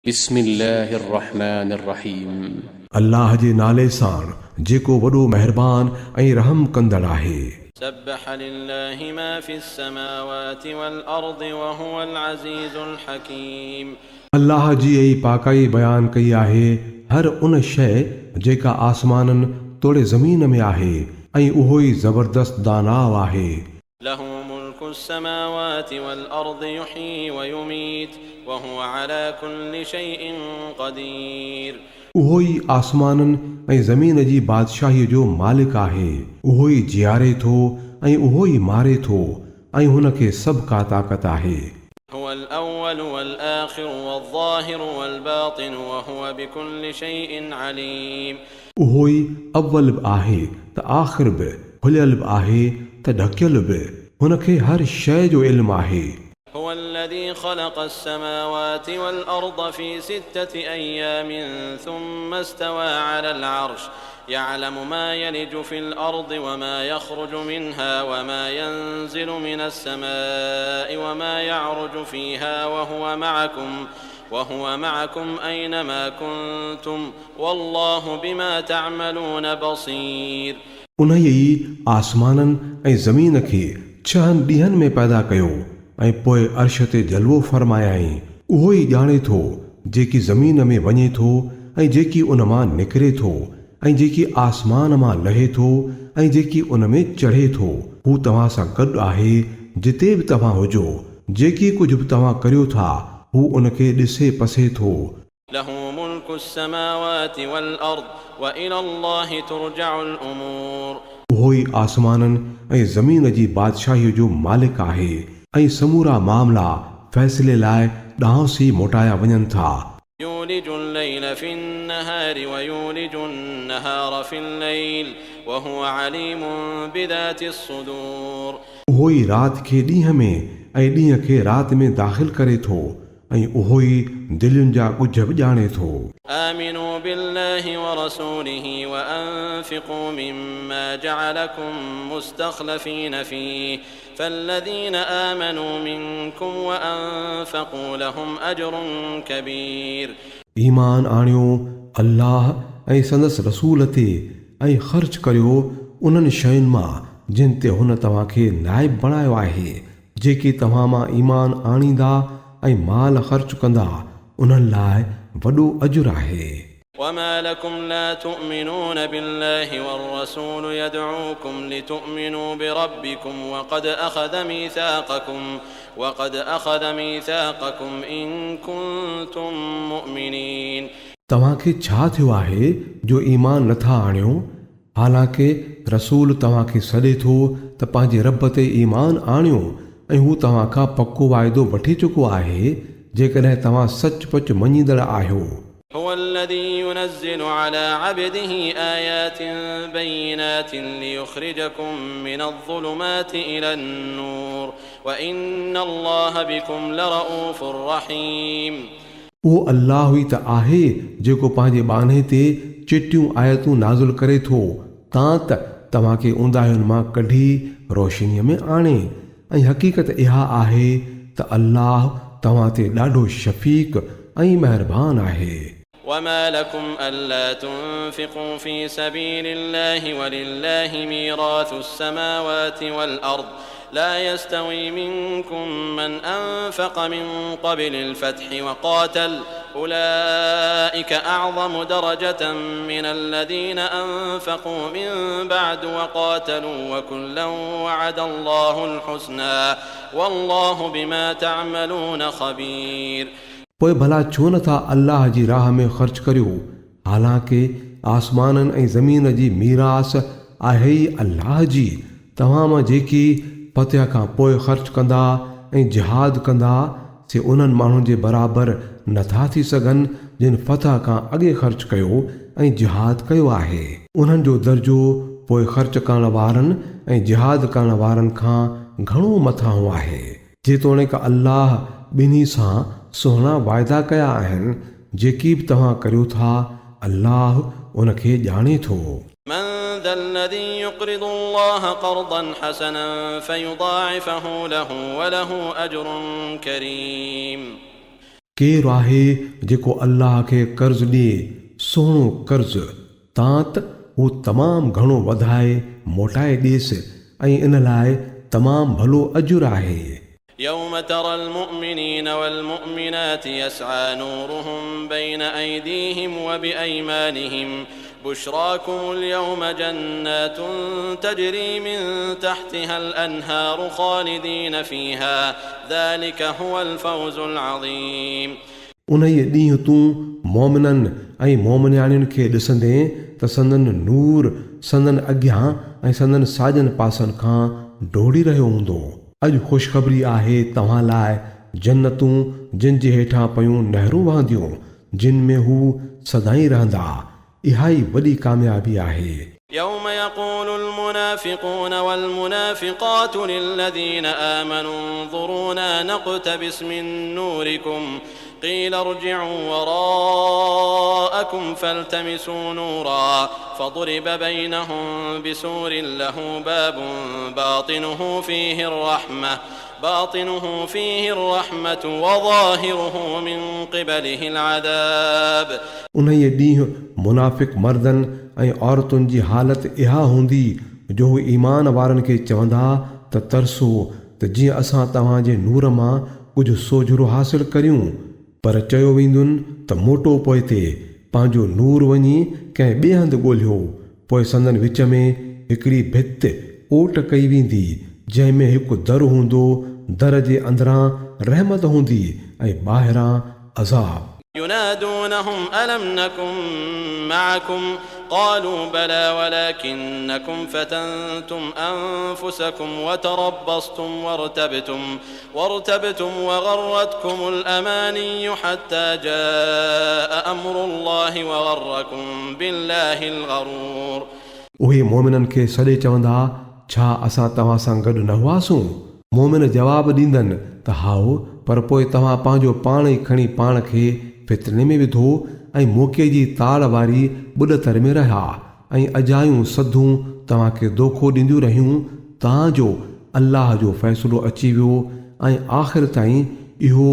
बिस्मिल्लाहिर्रहमानिर्रहीम। अल्लाह जे नाले सां जेको वॾो महिरबान ऐं रहम कंदड़ आहे। सब्बह लिल्लाहि मा फिस समावाति वल अर्दि व हुवल अज़ीज़ुल हकीम। अल्लाह जी ई पाकाई बयान कई आहे हर उन शइ जेका आसमाननि तोड़े ज़मीन में आहे ऐं उहो ई ज़बरदस्त दानाव आहे। लहू मुल्कु समावाति वल अर्दि युही व युमीत व हुव अला कुल्लि शैइन क़दीर। उहो ई आसमाननि ऐं ज़मीन जी बादशाही जो मालिक आहे। उहो ई जियारे थो ऐं उहो ई मारे थो ऐं हुन खे सभु का ताक़त आहे। हुवल अव्वलु वल आख़िरु वल ज़ाहिरु वल बातिनु व हुव बिकुल्लि शैइन अलीम। उहो ई अव्वल बि आहे त आख़िर बि, खुलियल बि आहे त ढकियल बि। हुन खे हर शइ जो इल्मु आहे। हुव अल्लज़ी ख़लक़ अस्समावाति वल अर्द फ़ी सित्तति अय्यामिन सुम्मा इस्तवा अलल अर्श यअलमु मा यलिजु फ़िल अर्दि व मा यख़रुजु मिन्हा व मा यंज़िलु मिनस समाइ व मा यअरुजु फ़ीहा व हुव मअकुम ऐनमा कुन्तुम वल्लाहु बिमा तअमलून बसीर। उन्हीअ आसमाननि ऐं ज़मीन खे 6 ॾींहंनि में पैदा कयो ऐं पोइ अर्श ते जलवो फरमायाईं। उहो ई ॼाणे थो जेकी ज़मीन में वञे थो ऐं जेकी उन मां निकिरे थो ऐं जेकी आसमान मां लहे थो ऐं जेकी उन में चढ़े थो। हू तव्हां सां गॾु आहे जिते बि तव्हां हुजो। जेकी कुझु बि तव्हां करियो था हू उन खे ॾिसे पसे थो। लहू मुल्कु समावाति वल अर्द व इलल्लाहि तुरजउल उमूर। उहो ई आसमाननि ऐं ज़मीन जी बादशाही जो मालिक आहे ऐं समूरा मामला फ़ैसिले लाइ ॾांहुं मोटाया वञनि था। यूलिजुल लैल फिन नहारि व यूलिजुन नहार फिल लैल व हुव अलीमुन बिदातिस सुदूर। उहो ई राति खे ॾींहं में ऐं ॾींहं खे राति में दाख़िल करे थो ऐं उहो ई दिलयुनि जा ॻुझ बि ॼाणे थो। आमिनू बिल्लाहि व रसूलिहि व अनफ़िक़ू मिम्मा जअलकुम मुस्तख़लफ़ीन फ़ीहि फ़ल्लज़ीन आमनू मिनकुम व अनफ़क़ू लहुम अजरुन कबीर। ईमान आणियो अल्लाह ऐं संदसि रसूल ते ऐं ख़र्च करियो उन्हनि शयुनि मां जिन ते हुन तव्हांखे नाइब बणायो आहे। जेकी तव्हां मां ईमान आणींदा ऐं माल ख़र्च कंदा उन्हनि लाइ वॾो अजुर आहे। वमा लकुम ला तुअमिनून बिल्लाहि वर्रसूल यदऊकुम लितुअमिनू बिरब्बिकुम वक़द अख़ज़ मीसाक़कुम इन कुंतुम मुअमिनीन। तव्हांखे छा थियो आहे जो ईमान नथा आणियो? हालांकि रसूल तव्हांखे सॾे थो त पंहिंजे रब ते ईमान आणियो ऐं हू तव्हां खां पको वाइदो वठी चुको आहे जेकॾहिं तव्हां सचपच मञींदड़ आहियो। हुव अल्लज़ी युनज़्ज़िलु अला अब्दिही आयातिन बय्यिनातिन लियुख़रिजकुम मिनज़्ज़ुलुमाति इलन नूर व इन्नल्लाह बिकुम लरऊफ़ुर रहीम। उहो अल्लाह ई त आहे जेको पंहिंजे बाने ते चिटियूं आयतूं नाज़िल करे थो तां त तव्हांखे उंदाहियुनि मां कढी रोशनीअ में आणे ऐं हक़ीक़त इहा आहे त अल्लाह तव्हां ते ॾाढो शफ़ीक़ ऐं महिरबान आहे। वमा लकुम अल्ला तुन्फ़िक़ू फ़ी सबीलिल्लाहि वलिल्लाहि मीराथुस समावाति वल अर्द ला यस्तवी मिनकुम मन अनफ़क़ मिन क़ब्लिल फ़त्हि वक़ातल उलाइक अअज़मु दरजतन मिनल्लज़ीन अनफ़क़ू मिन बअद वक़ातलू वकुल्लन वअदल्लाहुल हुस्ना वल्लाहु बिमा तअमलून ख़बीर। पोइ भला छो नथा अल्लाह जी राह में ख़र्च करियो? हालांकि आसमाननि ऐं ज़मीन जी मीरास आहे ई अल्लाह जी। तव्हां मां जेकी फ़तह खां पोइ ख़र्च कंदा ऐं जिहाद कंदा से उन्हनि माण्हुनि जे बराबरि नथा थी सघनि जिन फ़तह खां अॻे ख़र्च कयो ऐं जिहाद कयो आहे। उन्हनि जो दर्जो पोइ ख़र्च करण वारनि ऐं जिहाद करण वारनि खां घणो मथां आहे। जेतोणीकि अल्लाह ॿिन्ही सां सुहिणा वाइदा कया आहिनि। जेकी बि तव्हां करियो था अल्लाह उन खे ॼाणे थो। मन ज़ल्लज़ी युक़रिदु अल्लाह क़र्ज़न हसनन फ़युज़ाइफ़हु लहु व लहु अजरुन करीम। केरु आहे जेको अल्लाह खे कर्ज़ ॾिए सुहिणो कर्ज़ तां त हू तमामु घणो वधाए मोटाए ॾिएसि ऐं इन लाइ तमामु भलो अजुर आहे يوم ترى المؤمنين والمؤمنات يسعى نورهم بين أيديهم وبأيمانهم بشراكم اليوم جنات تجري من تحتها الأنهار خالدين فيها ذلك هو الفوز العظيم उन ई ॾींहुं तूं मोमिननि ऐं मोमिनियाणियुनि खे ॾिसंदे त संदन नूर संदन अॻियां ऐं संदन साॼनि पासनि खां डोड़ी रहियो हूंदो अॼु ख़ुशख़बरी आहे तव्हां लाइ जन्नतूं जिन जे हेठां पयूं नहरूं वहंदियूं जिन में हू सदाईं रहंदा इहा ई वॾी कामयाबी आहे يوم يقول المنافقون والمنافقات للذين آمنوا انظرونا نقتبس من نوركم قيل ارجعوا وراءكم فالتمسوا نورا فضرب بينهم بسور له باب باطنه فيه الرحمة وظاهره من قبله العذاب उन ई ॾींहुं मुनाफ़िक़ मर्दनि ऐं औरतुनि जी हालत इहा हूंदी जो ईमान वारनि खे चवंदा त तरसो त जीअं असां तव्हांजे नूर मां कुझु सोझिरो हासिल करियूं पर चयो वेंदुनि त मोटो पोइ ते पंहिंजो नूर वञी कंहिं ॿिए हंधि ॻोल्हियो पोइ संदन विच में हिकिड़ी भित ओट कई वेंदी जंहिंमें हिकु दर हूंदो दर जे अंदरां रहमत हूंदी ऐं ॿाहिरां अज़ाब ينادونهم ألم نكن معكم قالوا بلى ولكنكم فتنتم أنفسكم وتربصتم وارتبتم وغرتكم الأماني حتى جاء أمر الله وغركم بالله الغرور उहे मोमिननि खे सॾे चवंदा छा असां तव्हां सां गॾु न हुआसूं मोमिन जवाब ॾींदनि त हाओ पर पोइ तव्हां पंहिंजो पाण ई खणी पाण खे फितने में विधो ऐं मौक़े जी ताड़ वारी बुॾतर में रहिया ऐं अजायूं सधूं तव्हांखे दोखो ॾींदियूं रहियूं तव्हांजो अल्लाह जो फ़ैसिलो अची वियो ऐं आख़िर ताईं इहो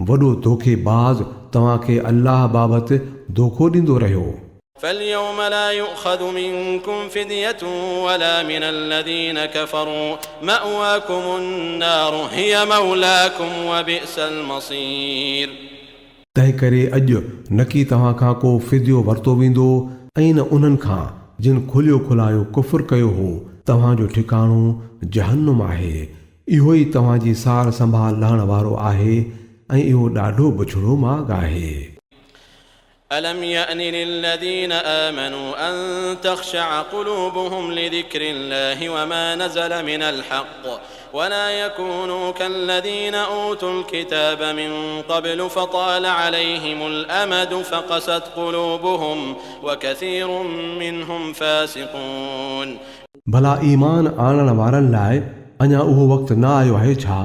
वॾो धोखेबाज़ तव्हांखे अल्लाह बाबति दोखो ॾींदो रहियो فاليوم لا يؤخذ منكم فدية ولا من الذين كفروا مأواكم النار هي مولاكم وبئس المصير तंहिं करे अॼु न की तव्हां खां को फिदियो वरितो वेंदो ऐं न उन्हनि खां जिन खुलियो खुलायो कुफ़ुर कयो हो तव्हांजो ठिकाणो जहन्नुम आहे इहो ई तव्हांजी सार संभाल लहण वारो आहे ऐं इहो ॾाढो बुछड़ो माॻ आहे ألم يأن للذين آمنوا أن تخشع قلوبهم لذكر الله وما نزل من الحق ولا يكونوا كالذين أوتوا الكتاب من قبل فطال عليهم الأمد فقست قلوبهم وكثير منهم فاسقون भला ईमान आणण वारनि लाइ अञा उहो वक़्तु न आयो आहे छा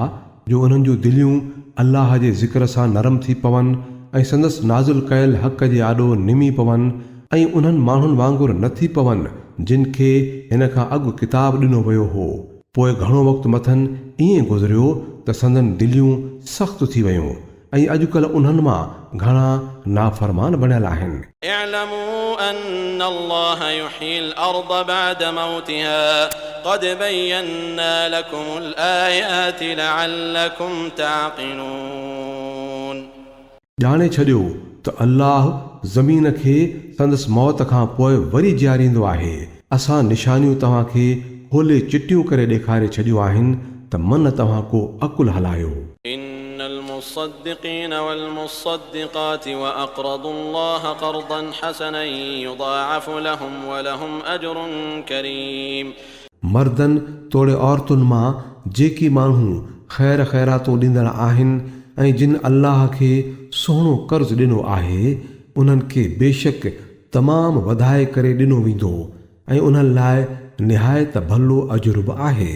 जो उन्हनि जूं दिलियूं अल्लाह जे ज़िक्र सां नरम थी पवनि ऐं संदसि नाज़िल कयल हक़ जे आॾो निमी पवनि ऐं उन्हनि माण्हुनि वांगुरु न थी पवनि जिन खे हिन खां अॻु किताब ॾिनो वियो हो पोइ घणो वक़्तु मथनि ईअं गुज़रियो त संदन दिलियूं सख़्तु थी वयूं ऐं अॼुकल्ह उन्हनि मां घणा नाफ़रमान बणियल आहिनि اعلموا أن الله يحيي الأرض بعد موتها قد بينا لكم الآيات لعلكم تعقلون ॼाणे छॾियो त अल्लाह ज़मीन खे संदसि मौत खां पोइ वरी जीआरींदो आहे असां निशानियूं तव्हांखे होले चिटियूं करे ॾेखारे छॾियूं आहिनि त मन तव्हां को अकुल हलायो إن المصدقين والمصدقات وأقرضوا الله قرضا حسنا يضاعف لهم ولهم أجر كريم मर्दनि तोड़े औरतुनि मां जेकी माण्हू ख़ैर ख़ैरातो ॾींदड़ आहिनि ऐं जिन अल्लाह खे सुहिणो कर्ज़ ॾिनो आहे उन्हनि खे बेशक तमामु वधाए करे ॾिनो वेंदो ऐं उन्हनि लाइ निहायत भलो अजुर्ब आहे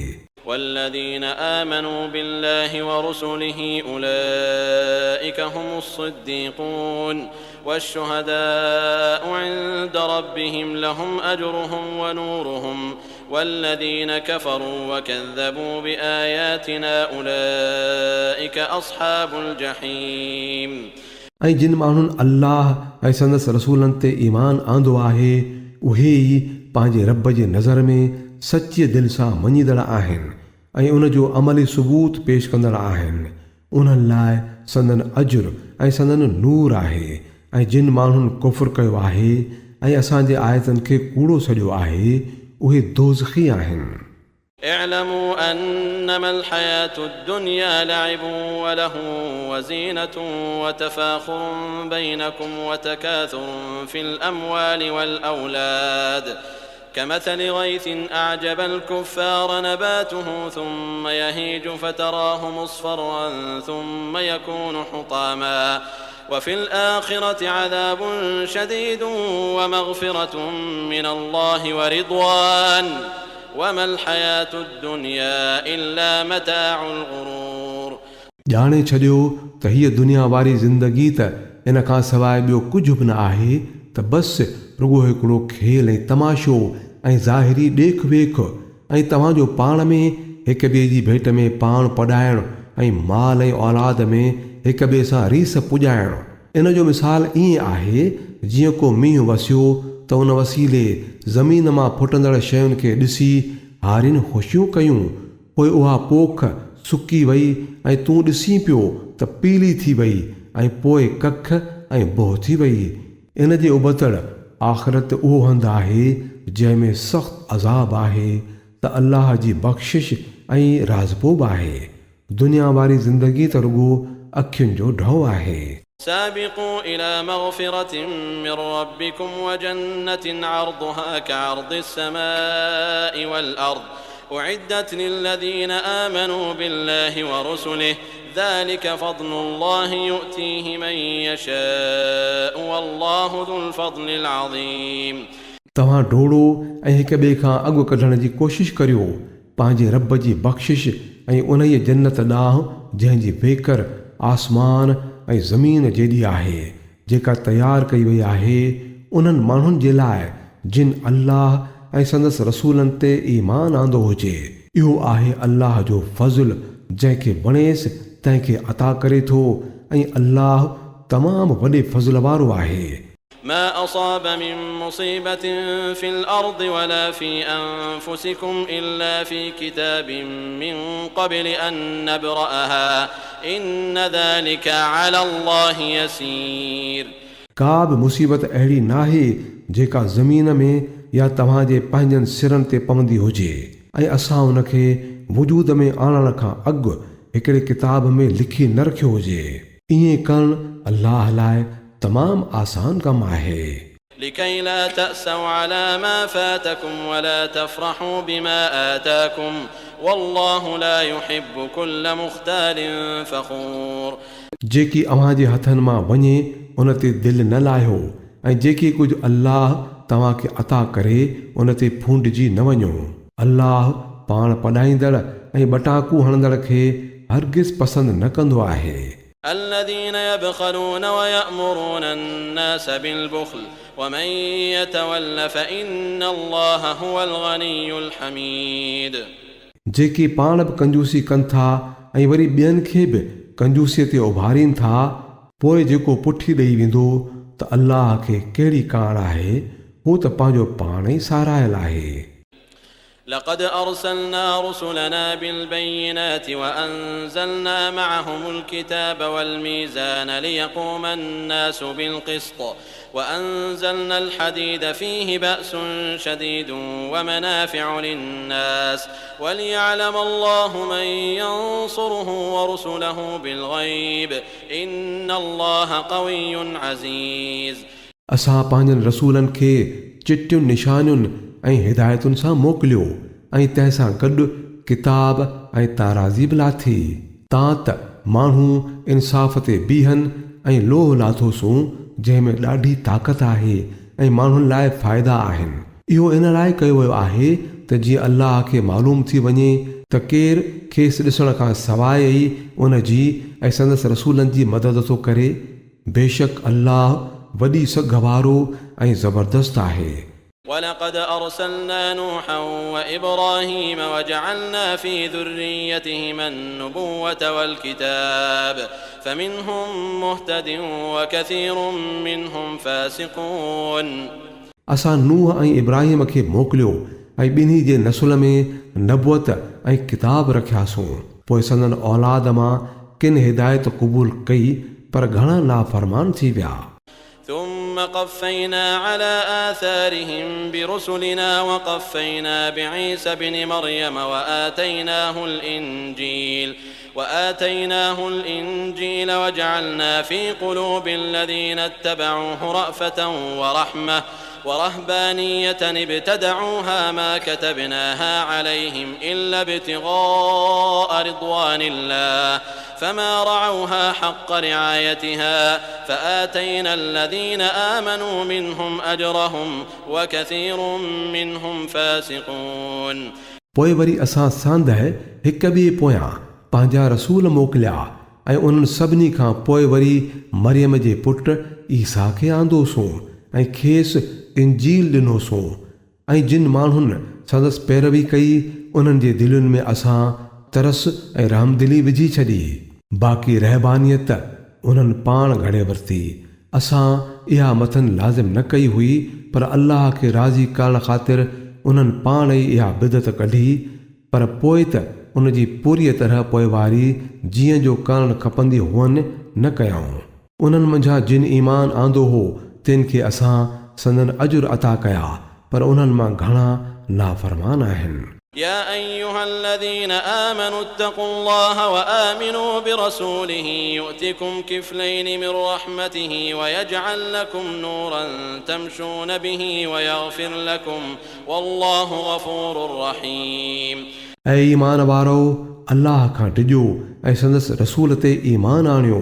والذين آمنوا بالله ورسله أولئك هم الصديقون والشهداء عند ربهم لهم أجرهم ونورهم والذين كفروا وكذبوا بآياتنا أولئك أصحاب الجحيم ऐं जिन माण्हुनि अल्लाह ऐं संदसि रसूलनि ते ईमान आंदो आहे उहे ई पंहिंजे रब जे नज़र में सचे दिलि सां मञीदड़ आहिनि ऐं उन जो अमली सबूत पेश कंदड़ आहिनि। उन्हनि लाइ संदन अजुर ऐं संदन नूर आहे। ऐं जिन माण्हुनि कुफ़्र कयो आहे ऐं असांजे आयतनि खे कूड़ो सॼो आहे उहे दोज़खी आहिनि। اعلموا أنما الحياة الدنيا لعب وله وزينة وتفاخر بينكم وتكاثر في الأموال والأولاد كمثل غيث أعجب الكفار نباته ثم يهيج فتراه مصفرا ثم يكون حطاما وفي الآخرة عذاب شديد ومغفرة من الله ورضوان وما الحياة الدنيا إلا متاع الغرور। ॼाणे छॾियो त हीअ दुनिया वारी ज़िंदगी त इन खां सवाइ ॿियो कुझु बि न आहे त बसि रुॻो हिकिड़ो खेल ऐं तमाशो ऐं ज़ाहिरी ॾेख वेख ऐं तव्हांजो पाण में हिक ॿिए जी भेट में पाण पढ़ाइणु ऐं माल ऐं औलाद में हिक ॿिए सां रीस पुॼाइणु। इन जो मिसाल ईअं आहे जीअं को मींहुं वसियो त उन वसीले ज़मीन मां फुटंदड़ शयुनि खे ॾिसी हारियुनि ख़ुशियूं कयूं, पोइ उहा पोख सुकी वई ऐं तूं ॾिसी पियो त पीली थी वई ऐं पोइ कख ऐं बोह थी वई। इन जे उबतड़ आख़िरत उहो हंधु आहे जंहिंमें सख़्तु अज़ाब आहे त अल्लाह जी बख़्शिश ऐं राज़पोब आहे। दुनिया वारी ज़िंदगी त रुॻो अखियुनि जो ढौ आहे। سابقوا إلى مغفرة من ربكم وجنة عرضها كعرض السماء والأرض أعدت للذين آمنوا بالله ورسله ذلك فضل الله يؤتيه من يشاء والله ذو الفضل العظيم। तव्हां डोड़ो ऐं हिक ॿिए खां अॻु कढण जी कोशिश करियो पंहिंजे रब जी बख़्शिश ऐं उन ई जन्नत ॾांहुं जंहिंजी वेकर आसमान ऐं ज़मीन जेॾी आहे जेका तयारु कई वई आहे उन्हनि माण्हुनि जे लाइ जिन अल्लाह ऐं संदसि रसूलनि ते ईमान आंदो हुजे। इहो आहे अल्लाह जो फज़ुल जंहिंखे वणेसि तंहिंखे अता करे थो ऐं अल्लाह तमामु वॾे फज़ुल वारो आहे। ما أصاب من مصيبة في الأرض ولا في أنفسكم إلا في كتاب من قبل أن نبرأها إن ذلك على الله يسير। का बि मुसीबत अहिड़ी नाहे जेका ज़मीन में या तव्हांजे पंहिंजनि सिरनि ते पवंदी हुजे ऐं असां उनखे वजूद में आणण खां अॻु हिकिड़े किताब में लिखी न रखियो हुजे। ईअं करणु अल्लाह लाइ तमाम आसान कम आहे। لكي لا تأسوا على ما فاتكم ولا تفرحوا بما آتاكم والله لا يحب كل مختال فخور। जेकी अव्हांजे हथनि मां वञे उन ते दिलि न लाहियो ऐं जेकी कुझु अल्लाह तव्हांखे अता करे उन ते फूंडिजी न वञो। अल्लाह पाण पढ़ाईंदड़ ऐं बटाकू हणंदड़ खे हरगिज़ पसंदि न कंदो आहे। الذين يبخلون ويأمرون الناس بالبخل ومن يتول فإن الله هو الغني الحميد। जेके पाण बि कंजूसी कनि था ऐं वरी ॿियनि खे बि कंजूसीअ ते उभारीनि था पोइ जेको पुठी ॾेई वेंदो त अल्लाह खे कहिड़ी कान आहे, हू त पंहिंजो पाण ई सारायल आहे। لقد أرسلنا رسلنا بالبينات وأنزلنا معهم الكتاب والميزان ليقوم الناس بالقسط وأنزلنا الحديد فيه بأس شديد ومنافع للناس وليعلم الله من ينصره ورسله بالغيب إن الله قوي عزيز। असां पंहिंजनि रसूलनि खे चिटियुनि निशानियुनि ऐं हिदायतुनि सां मोकिलियो ऐं तंहिंसां गॾु किताब ऐं ताराज़ी बि लाथी तां त माण्हू इंसाफ़ ते बीहनि ऐं लोह लाथोसूं जंहिंमें ॾाढी ताक़त आहे ऐं माण्हुनि लाइ फ़ाइदा आहिनि। इहो इन लाइ कयो वियो आहे त जीअं अल्लाह खे मालूम थी वञे त केरु खेसि ॾिसण खां सवाइ ई उन जी ऐं संदसि रसूलनि जी मदद थो करे। बेशक अल्लाह वॾी सघ वारो ऐं ज़बरदस्त आहे। ولقد أرسلنا نوحا وإبراهيم وجعلنا في ذريتهما النبوة والكتاب فمنهم مهتد وكثير منهم فاسقون. असां नूह ऐं इब्राहिम खे मोकिलियो ऐं ॿिन्ही जे नसुल में नबुअत ऐं किताब रखियासूं. पोइ संदन औलाद मां किन हिदायत क़बूल कई पर घणा नाफ़रमान थी विया. ثم قفينا على آثارهم برسلنا وقفينا بعيسى بن مريم وآتيناه الإنجيل وجعلنا في قلوب الذين اتبعوه رأفة ورحمة ورهبانية ابتدعوها ما كتبناها عليهم إلا ابتغاء رضوان الله فما رعوها حق رعايتها فآتينا الذين آمنوا منهم أجرهم وكثير منهم فاسقون. पोइ वरी असां सांदह हिक ॿिए पोयां पंहिंजा रसूल मोकिलिया ऐं उन्हनि सभिनी खां पोइ वरी मरियम जे पुट ईसा खे आंदोसूं ऐं खेसि इंजील ॾिनोसूं. ऐं जिन माण्हुनि संदसि पैरवी कई उन्हनि जे दिलुनि में असां तरस ऐं रहमदिली विझी छॾी. बाक़ी रहबानियत उन्हनि पाण घड़े वरिती. असां इहा मथनि लाज़िम न कई हुई पर अल्लाह खे राज़ी करण ख़ातिर उन्हनि पाण ई इहा बिदत कढी. पर पोइ त उन जी पूरी तरह पोइवारी जीअं जो करणु खपंदी हुअनि न कयऊं. उन्हनि मंझां जिन ईमान आंदो हो तिन खे असां संदन अजुर अता कया पर उन्हनि मां घणा नाफ़रमान आहिनि. يا أيها الذين آمنوا اتقوا الله وآمنوا برسوله يؤتكم كفلين من رحمته ويجعل لكم نورا تمشون به ويغفر لكم والله غفور رحيم. ऐं ईमान वारो अल्लाह खां टिजो ऐं संदसि रसूल ते ईमान आणियो.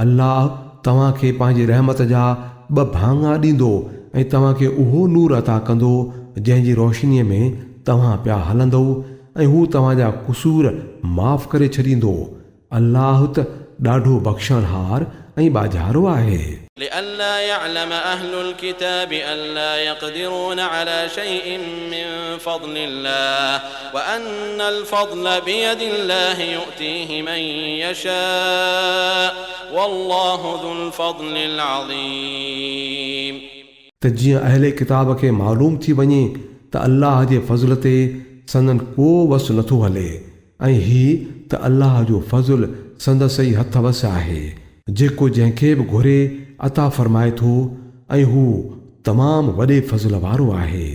अल्लाह तव्हांखे पंहिंजी रहमत जा ॿ भाङा ॾींदो ऐं तव्हांखे उहो नूर अता कंदो जंहिंजी रोशनीअ में तव्हां पिया हलंदो ऐं हू तव्हांजा क़ुसूर माफ़ करे छॾींदो. अल्लाह त ॾाढो बख़्शणहार ऐं बाज़ारो आहे. لئلا يعلم أهل الكتاب ألا يقدرون على شيء من فضل الله وأن الفضل بيد الله يؤتيه من يشاء والله ذو الفضل العظيم. त जीअं अहले किताब खे मालूम थी वञे त अल्लाह जे फज़ल ते संदन को वस नथो हले ऐं हीउ त अल्लाह जो फज़ल संदसि ई हथ वस आहे जेको जंहिंखे बि घुरे अता फ़रमाए थो ऐं हू तमामु वॾे फज़ल वारो आहे.